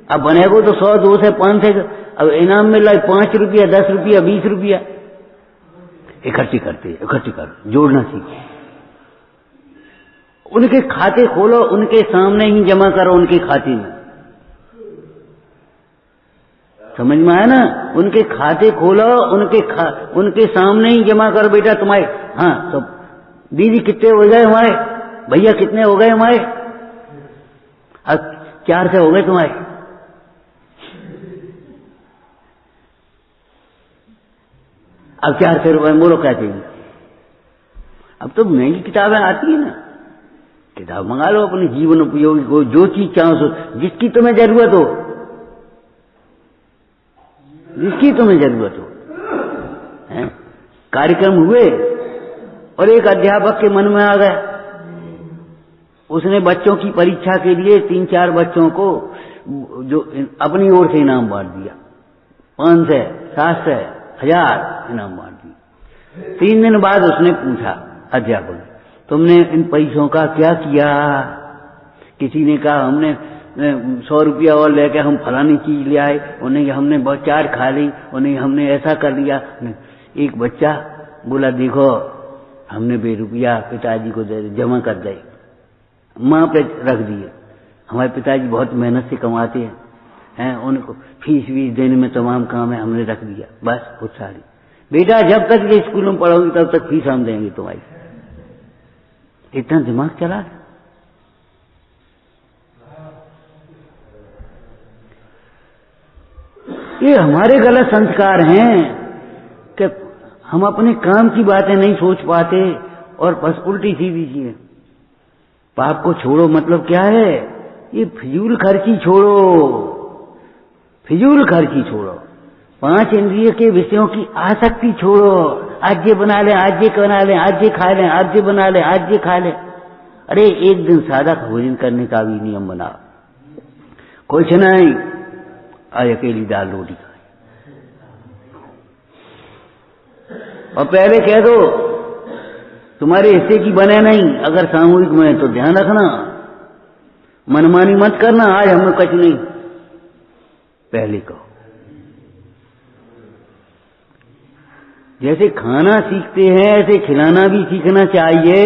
अब बनेगो तो 100, 200, 500, अब इनाम मिल रहा है 5 रुपया, 10 रुपया, 20 रुपया। इकट्ठी कर, जोड़ना सीखो। उनके खाते खोलो, उनके सामने ही जमा करो, उनके खाते में। समझ में आया ना? उनके खाते खोलो, उनके सामने ही जमा करो। बेटा तुम्हारे, हाँ तो दीदी कितने हो गए हमारे, भैया कितने हो गए हमारे? अब 400 हो गए तुम्हारे। अब 400 रुपए बोलो क्या चाहिए? अब तो महंगी किताबें आती है ना, किताब मंगा लो अपने जीवन उपयोगी को, जो चीज चाहो, जिसकी तुम्हें जरूरत हो, कार्यक्रम हुए और एक अध्यापक के मन में आ गया, उसने बच्चों की परीक्षा के लिए 3-4 बच्चों को जो अपनी ओर से इनाम बांट दिया। 500, 700, 1000 इनाम बांट दिया। 3 दिन बाद उसने पूछा अध्यापक ने, तुमने इन पैसों का क्या किया? किसी ने कहा हमने 100 रुपया और लेके हम फलानी चीज ले आए, उन्हें हमने बहुत चाट खा ली, उन्हें हमने ऐसा कर लिया। एक बच्चा बोला देखो हमने 2 रुपया पिताजी को जमा कर दे, माँ पे रख दिए। हमारे पिताजी बहुत मेहनत से कमाते हैं, उनको फीस वीस देने में तमाम काम है, हमने रख दिया बस बहुत सारी। बेटा जब तक ये स्कूल में पढ़ोगी तब तक फीस हम देंगे तुम्हारी। इतना दिमाग चला। ये हमारे गलत संस्कार हैं कि हम अपने काम की बातें नहीं सोच पाते और बस उल्टी सीधी चीजें। पाप को छोड़ो मतलब क्या है? ये फिजूल खर्ची छोड़ो, फिजूल खर्ची छोड़ो। 5 इंद्रिय के विषयों की आसक्ति छोड़ो। आज ये बना ले, आज ये बना ले, आज ये खा ले, आज ये बना ले, आज ये खा ले। अरे एक दिन सादा भोजन करने का भी नियम बनाओ। कुछ नहीं, आज अकेली दाल रोटी खाए। और पहले कह दो तुम्हारे हिस्से की बने नहीं, अगर सामूहिक में तो ध्यान रखना। मनमानी मत करना, आज हमें कुछ नहीं, पहले कहो। जैसे खाना सीखते हैं ऐसे खिलाना भी सीखना चाहिए,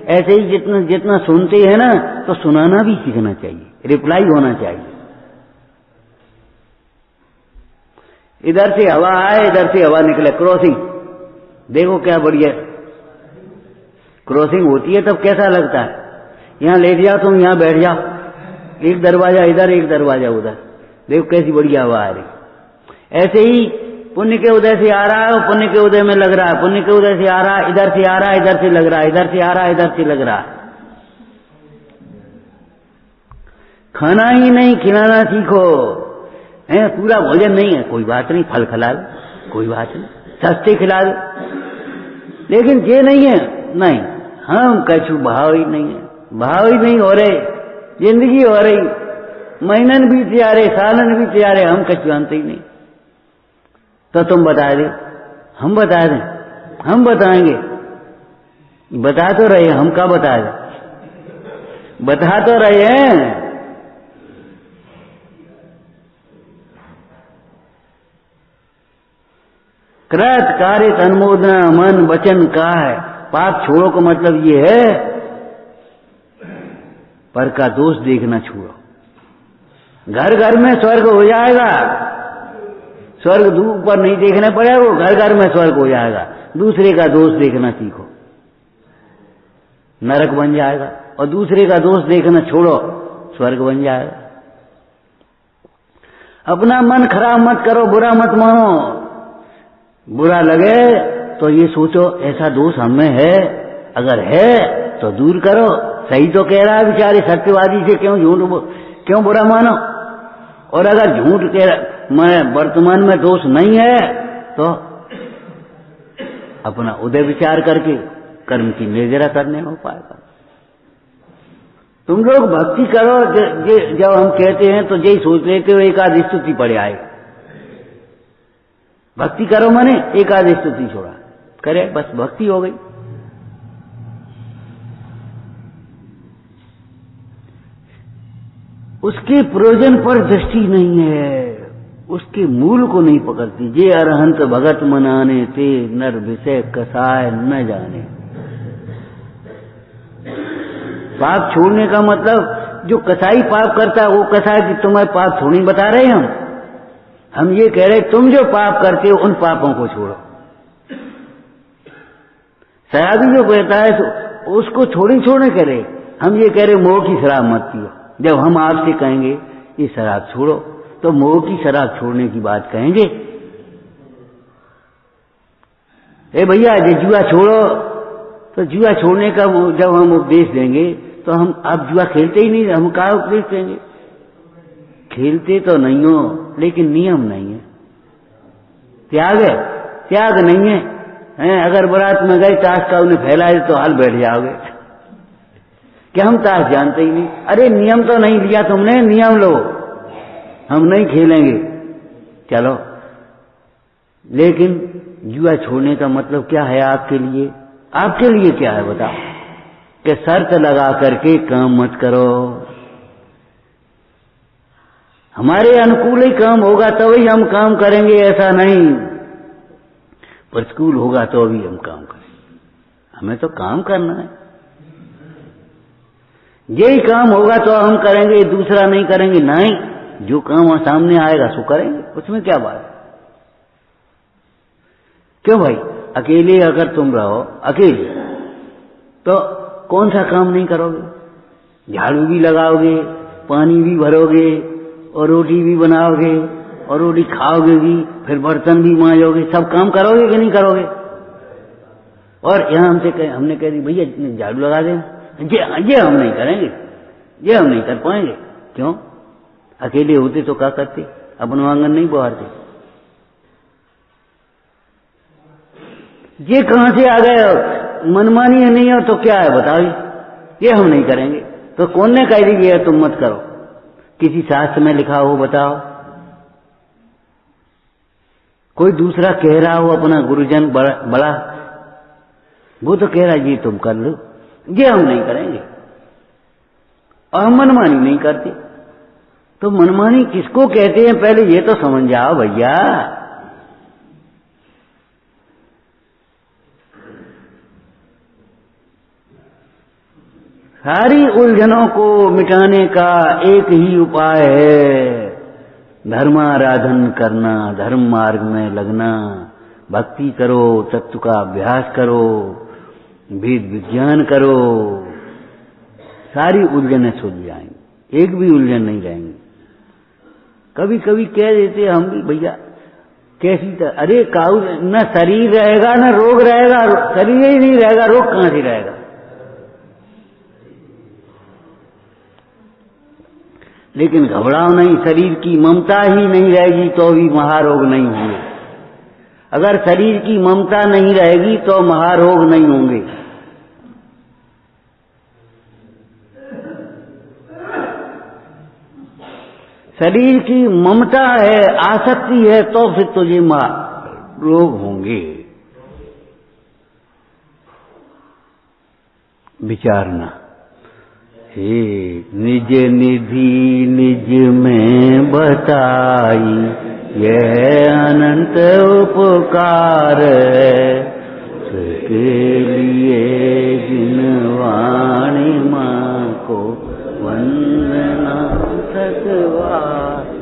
ऐसे ही जितना जितना सुनते हैं ना तो सुनाना भी सीखना चाहिए, रिप्लाई होना चाहिए। इधर से हवा आए, इधर से हवा निकले, क्रॉसिंग देखो क्या बढ़िया क्रॉसिंग होती है, तब कैसा लगता है। यहां लेट जाओ तुम, यहां बैठ जाओ, एक दरवाजा इधर एक दरवाजा उधर, देखो कैसी बढ़िया हवा आ रही। ऐसे ही पुण्य के उदय से आ रहा है, पुण्य के उदय में लग रहा है, पुण्य के उदय से आ रहा है, इधर से आ रहा है, इधर से लग रहा है, इधर से आ रहा है, इधर से लग रहा है। खाना ही नहीं खिलाना सीखो, है पूरा भोजन नहीं है कोई बात नहीं, फल खिला दो कोई बात नहीं, सस्ते खिला दो, लेकिन ये नहीं है, नहीं हम कछु भाव ही नहीं है, भाव ही नहीं हो रहे, जिंदगी हो रही, महीनन भी तैयारे, सालन भी तैयारे, हम कछु जानते ही नहीं। तो तुम बता दे, हम बता दें, हम बताएंगे, बता तो रहे, हम क्या बता दें, बता तो रहे हैं। कृत कार्य अनुमोदना मन वचन का है, पाप छोड़ो का मतलब ये है पर का दोष देखना छोड़ो। घर घर में स्वर्ग हो जाएगा, स्वर्ग दूर पर नहीं देखना पड़ेगा, वो घर घर में स्वर्ग हो जाएगा। दूसरे का दोष देखना सीखो, नरक बन जाएगा, और दूसरे का दोष देखना छोड़ो, स्वर्ग बन जाएगा। अपना मन खराब मत करो, बुरा मत मानो, बुरा लगे तो ये सोचो ऐसा दोष हमें है, अगर है तो दूर करो। सही तो कह रहा है बेचारे, सत्यवादी से क्यों बुरा मानो, और अगर झूठ कह मैं वर्तमान में दोष नहीं है तो अपना उदय विचार करके कर्म की निर्जरा करने में उपाय करो। तुम लोग भक्ति करो, जब हम कहते हैं तो यही सोच लेते हो एक आध स्तुति पढ़े आए, भक्ति करो माने एक आध स्तुति छोड़ा करे, बस भक्ति हो गई। उसके प्रयोजन पर दृष्टि नहीं है, उसके मूल को नहीं पकड़ती। जे अरहंत भगत मनाने ते नर विषय कसाय न जाने। पाप छोड़ने का मतलब जो कसाई पाप करता है वो कसाई कि तुम्हें पाप थोड़ी बता रहे हैं हम ये कह रहे तुम जो पाप करते हो उन पापों को छोड़ो। शराबी जो कहता है तो उसको थोड़ी छोड़ने कह रहे, हम ये कह रहे मोह की शराब मत पियो। जब हम आपसे कहेंगे ये शराब छोड़ो तो मोह की शराब छोड़ने की बात कहेंगे। ए भैया ये जुआ छोड़ो, तो जुआ छोड़ने का जब हम उपदेश देंगे तो हम आप जुआ खेलते ही नहीं, हम क्या उपदेश देंगे? खेलते तो नहीं हो लेकिन नियम नहीं है, त्याग है, त्याग नहीं है, हैं? अगर बारात में गए ताश का उन्हें फैलाए तो हाल बैठ जाओगे कि हम ताश जानते ही नहीं। अरे नियम तो नहीं लिया तुमने, नियम लो, हम नहीं खेलेंगे चलो। लेकिन जुआ छोड़ने का मतलब क्या है आपके लिए? आपके लिए क्या है बताओ? कि शर्त लगा करके काम मत करो, हमारे अनुकूल ही काम होगा तभी हम काम करेंगे, ऐसा नहीं प्रतिकूल होगा तो भी हम काम करेंगे। हमें तो काम करना है, यही काम होगा तो हम करेंगे, दूसरा नहीं करेंगे। नहीं, जो काम सामने आएगा सो करेंगे, उसमें क्या बात है? क्यों भाई? अकेले अगर तुम रहो अकेले तो कौन सा काम नहीं करोगे? झाड़ू भी लगाओगे, पानी भी भरोगे, और रोटी भी बनाओगे, और रोटी खाओगे भी, फिर बर्तन भी मांजोगे, सब काम करोगे कि नहीं करोगे? और यहाँ हमने कह दी भैया झाड़ू लगा दें, ये हम नहीं करेंगे, ये हम नहीं कर पाएंगे। क्यों? अकेले होते तो क्या करते? अपना आंगन नहीं बहारते। ये कहां से आ गए? मनमानी नहीं हो तो क्या है बताओ? ये हम नहीं करेंगे तो कौन ने कह दी ये तुम मत करो? किसी शास्त्र में लिखा हो बताओ? कोई दूसरा कह रहा हो, अपना गुरुजन बड़ा वो तो कह रहा है ये तुम कर लो, ये हम नहीं करेंगे। और हम मनमानी नहीं करते। तो मनमानी किसको कहते हैं पहले ये तो समझ जाओ भैया। सारी उलझनों को मिटाने का एक ही उपाय है, धर्माराधन करना, धर्म मार्ग में लगना, भक्ति करो, तत्व का अभ्यास करो, वेद विज्ञान करो, सारी उलझनें सुलझ जाएंगी, एक भी उलझन नहीं रहेंगी। कभी कभी कह देते हम भी भैया कैसी अरे काऊ न शरीर रहेगा न रोग रहेगा, शरीर ही नहीं रहेगा रोग कहां से रहेगा। लेकिन घबराओ नहीं, शरीर की ममता ही नहीं रहेगी तो भी महारोग नहीं होंगे। अगर शरीर की ममता नहीं रहेगी तो महारोग नहीं होंगे। शरीर की ममता है, आसक्ति है तो फिर तुझे रोग होंगे। विचारना, हे निज निधि निज में बताई, यह अनंत उपकार है, उसके लिए जिनवाणी माँ को वंदना सतवार।